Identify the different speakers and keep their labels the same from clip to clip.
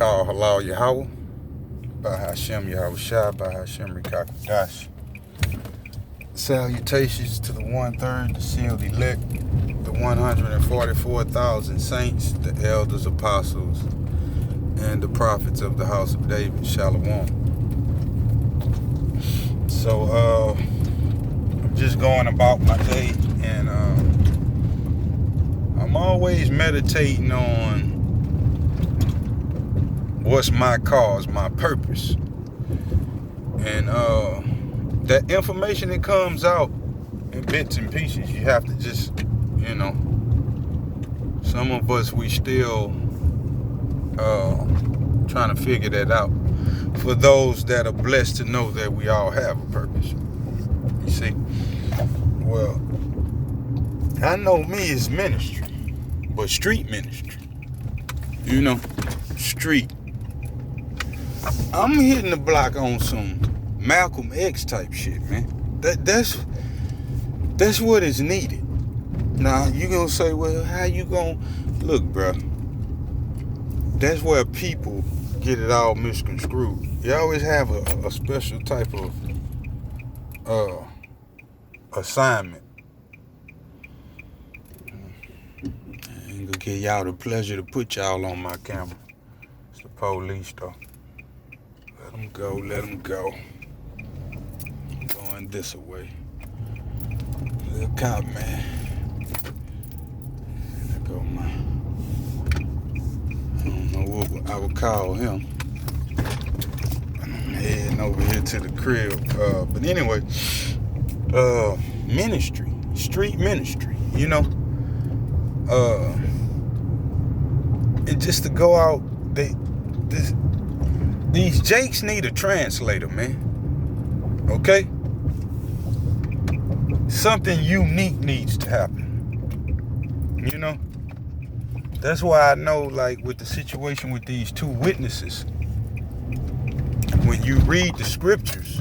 Speaker 1: called Halal Yahweh, by Hashem Yahweh Shai, by Hashem Rikakudash. Salutations to the 1/3, the sealed elect, the 144,000 saints, the elders, apostles, and the prophets of the house of David. Shalom. So, I'm just going about my day, and I'm always meditating on what's my cause, my purpose. And that information that comes out in bits and pieces, you have to just, some of us, we still trying to figure that out. For those that are blessed to know that we all have a purpose. You see? Well, I know me is ministry, but street ministry. Street. I'm hitting the block on some Malcolm X type shit, man. That's what is needed. Now, you gonna say, well, how you gonna... Look, bro. That's where people get it all misconstrued. You always have a special type of assignment. I ain't gonna give y'all the pleasure to put y'all on my camera. It's the police, though. Let them go. I'm going this way. Little cop, man. There go my... I don't know what I would call him. I'm heading over here to the crib. But anyway, ministry, street ministry, and just to go out, these jakes need a translator, man. Okay? Something unique needs to happen. That's why I know, like, with the situation with these two witnesses, when you read the scriptures,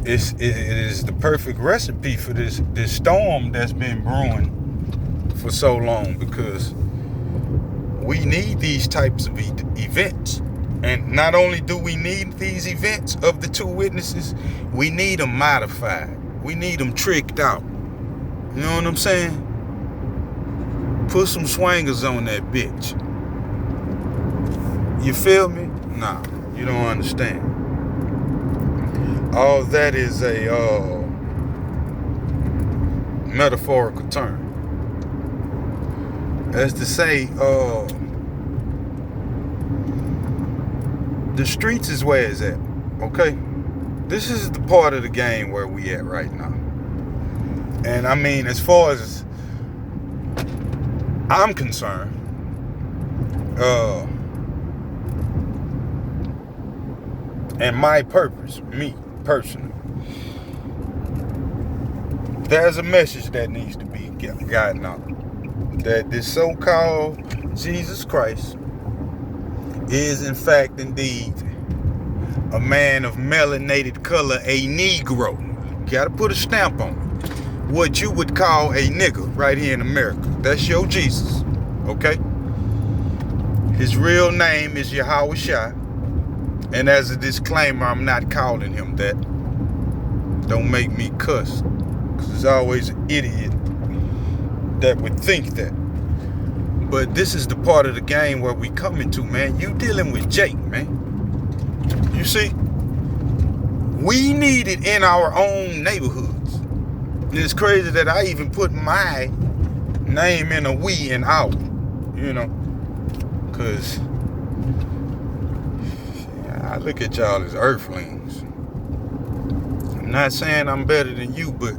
Speaker 1: it is the perfect recipe for this storm that's been brewing for so long, because we need these types of events. And not only do we need these events of the two witnesses, we need them modified. We need them tricked out. You know what I'm saying? Put some swangers on that bitch. You feel me? Nah, you don't understand. All that is a metaphorical term. As to say, the streets is where it's at, okay? This is the part of the game where we at right now. And I mean, as far as I'm concerned, and my purpose, me personally, there's a message that needs to be gotten out. That this so-called Jesus Christ is in fact indeed a man of melanated color, a Negro. You gotta put a stamp on it. What you would call a nigger right here in America. That's your Jesus, okay? His real name is Yahweh Shai. And as a disclaimer, I'm not calling him that. Don't make me cuss. Because there's always an idiot that would think that. But this is the part of the game where we come into, man. You dealing with Jake, man. You see? We need it in our own neighborhoods. And it's crazy that I even put my name in a we and our, because I look at y'all as earthlings. I'm not saying I'm better than you, but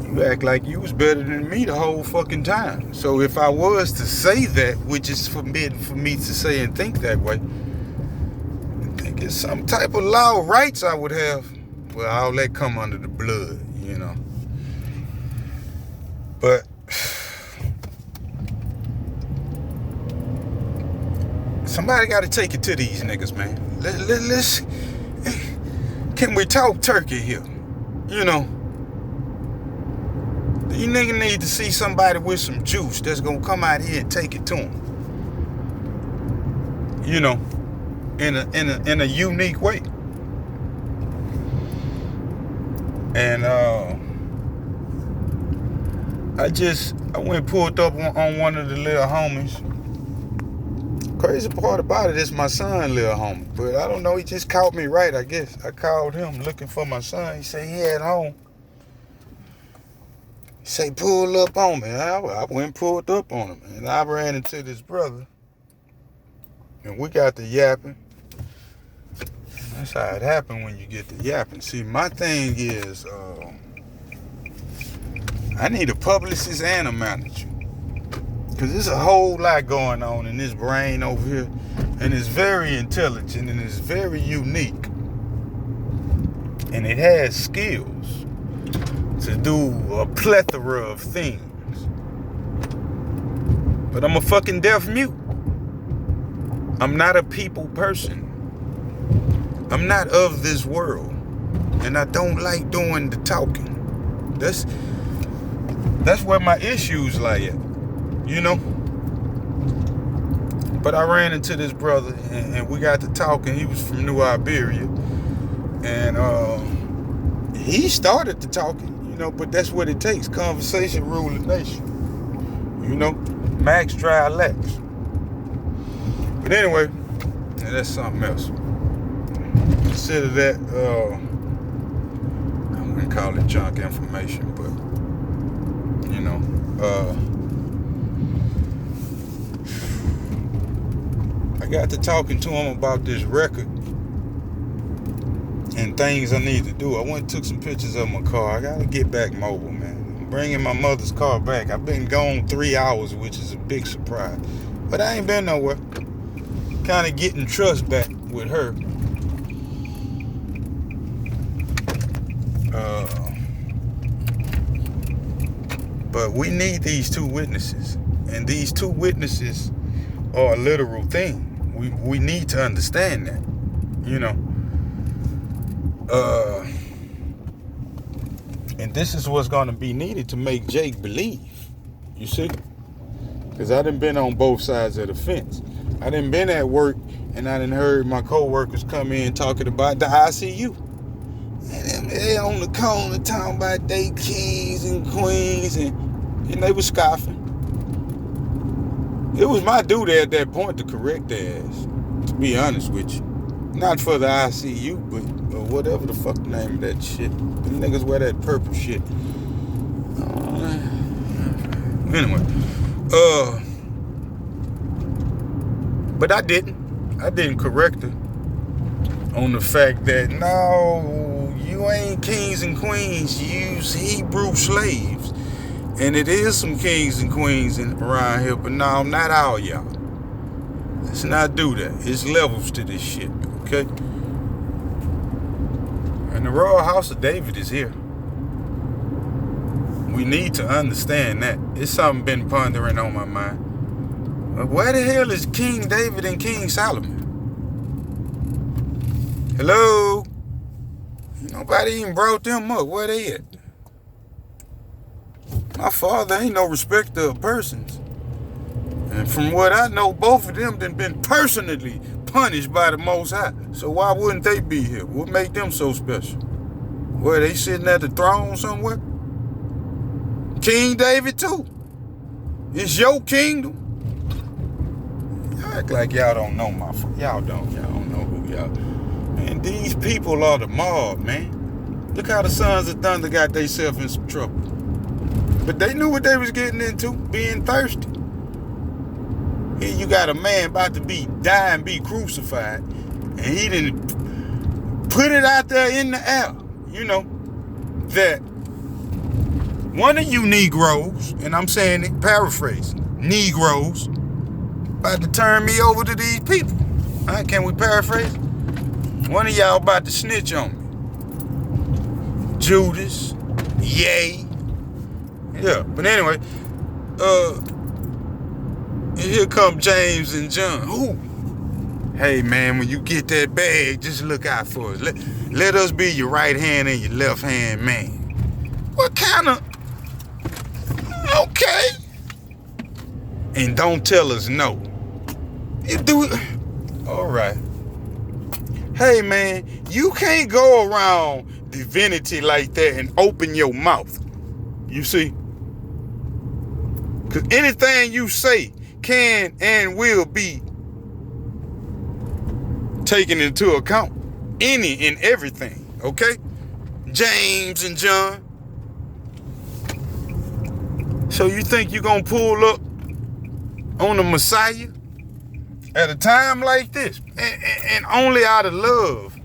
Speaker 1: you act like you was better than me the whole fucking time. So if I was to say that, which is forbidden for me to say and think that way, I think it's some type of law rights I would have. Well, all that come under the blood, But somebody got to take it to these niggas, man. Let's can we talk turkey here? These niggas need to see somebody with some juice that's gonna come out here and take it to them. You know, in a unique way. And I went and pulled up on one of the little homies. Crazy part about it is my son, little homie. But I don't know, he just caught me right, I guess. I called him looking for my son. He said he had home. He said, pull up on me. I went and pulled up on him. And I ran into this brother. And we got to yapping. And that's how it happened when you get to yapping. See, my thing is, I need a publicist and a manager. Because there's a whole lot going on in this brain over here. And it's very intelligent and it's very unique. And it has skills to do a plethora of things. But I'm a fucking deaf mute. I'm not a people person. I'm not of this world. And I don't like doing the talking. That's where my issues lie at. You know? But I ran into this brother and we got to talking. He was from New Iberia. And he started the talking, you know, but that's what it takes. Conversation rule the nation. You know? Max dry Lex. But anyway, that's something else. Consider that, I wouldn't call it junk information, but, you know, I got to talking to him about this record and things I need to do. I went and took some pictures of my car. I got to get back mobile, man. I'm bringing my mother's car back. I've been gone 3 hours, which is a big surprise. But I ain't been nowhere. Kind of getting trust back with her. But we need these two witnesses. And these two witnesses are a literal thing. We need to understand that. You know. And this is what's going to be needed to make Jake believe. You see? Because I done been on both sides of the fence. I done been at work and I done heard my co-workers come in talking about the ICU. And they on the corner talking about they kings and queens and they was scoffing. It was my duty at that point to correct their ass, to be honest with you. Not for the ICU, but whatever the fuck the name of that shit. The niggas wear that purple shit. Anyway. But I didn't correct her on the fact that, no, you ain't kings and queens, you Hebrew slaves. And it is some kings and queens around here, but no, not all y'all. Let's not do that. It's levels to this shit, okay? And the Royal House of David is here. We need to understand that. It's something been pondering on my mind. Where the hell is King David and King Solomon? Hello? Nobody even brought them up. Where they at? My father ain't no respecter of persons. And from what I know, both of them done been personally punished by the Most High. So why wouldn't they be here? What make them so special? Where they sitting at the throne somewhere? King David too. It's your kingdom. Y'all act like y'all don't know y'all don't know who y'all. Man, these people are the mob, man. Look how the Sons of Thunder got themselves in some trouble. But they knew what they was getting into, being thirsty. Here you got a man about to die and be crucified, and he didn't put it out there in the air, you know, that one of you Negroes, and I'm saying it, paraphrasing, Negroes, about to turn me over to these people. All right, can we paraphrase? One of y'all about to snitch on me. Judas, yay. Yeah, but anyway, and here come James and John. Who? Hey man, when you get that bag, just look out for us. Let us be your right hand and your left hand man. What kind of Okay. And don't tell us no. You do it. All right. Hey, man, you can't go around divinity like that and open your mouth. You see? Because anything you say can and will be taken into account. Any and everything. Okay? James and John. So you think you're going to pull up on the Messiah at a time like this? And only out of love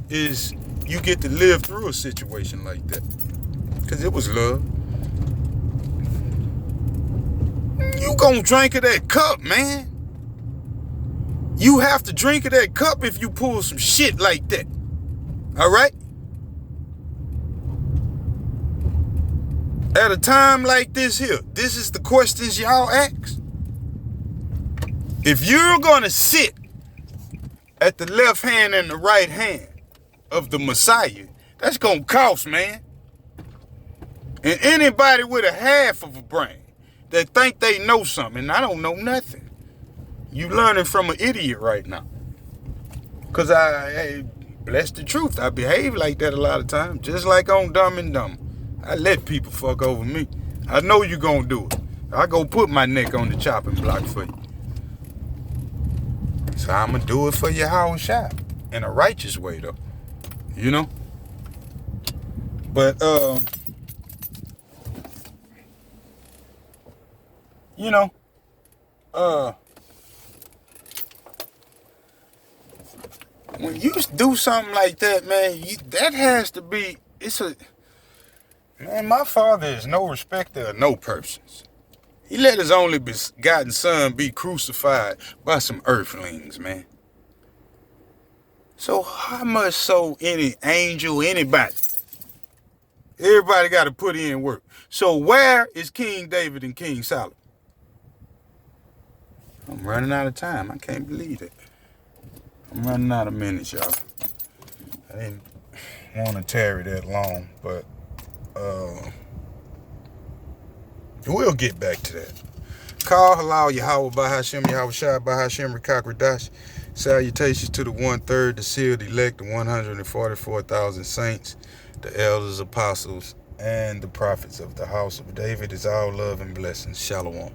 Speaker 1: is you get to live through a situation like that. Because it was love. You gonna drink of that cup, man. You have to drink of that cup if you pull some shit like that. All right? At a time like this here, this is the questions y'all ask. If you're gonna sit at the left hand and the right hand of the Messiah, that's gonna cost, man. And anybody with a half of a brain that think they know something, and I don't know nothing. You learning from an idiot right now. Because I bless the truth, I behave like that a lot of times. Just like on Dumb and Dumber. I let people fuck over me. I know you gonna do it. I go put my neck on the chopping block for you. So I'm gonna do it for your Howard Shop. In a righteous way, though. You know? But, you know, when you do something like that, man, that has to be, man, my father is no respecter of no persons. He let his only begotten son be crucified by some earthlings, man. So how much so any angel, anybody? Everybody got to put in work. So where is King David and King Solomon? I'm running out of time. I can't believe it. I'm running out of minutes, y'all. I didn't want to tarry that long, but we'll get back to that. Call halal Yahweh Bahashem Yahweh Shai Bahashem Rikakradash. Salutations to the 1/3, the sealed elect, the 144,000 saints, the elders, apostles, and the prophets of the house of David. Is all love and blessings. Shalom.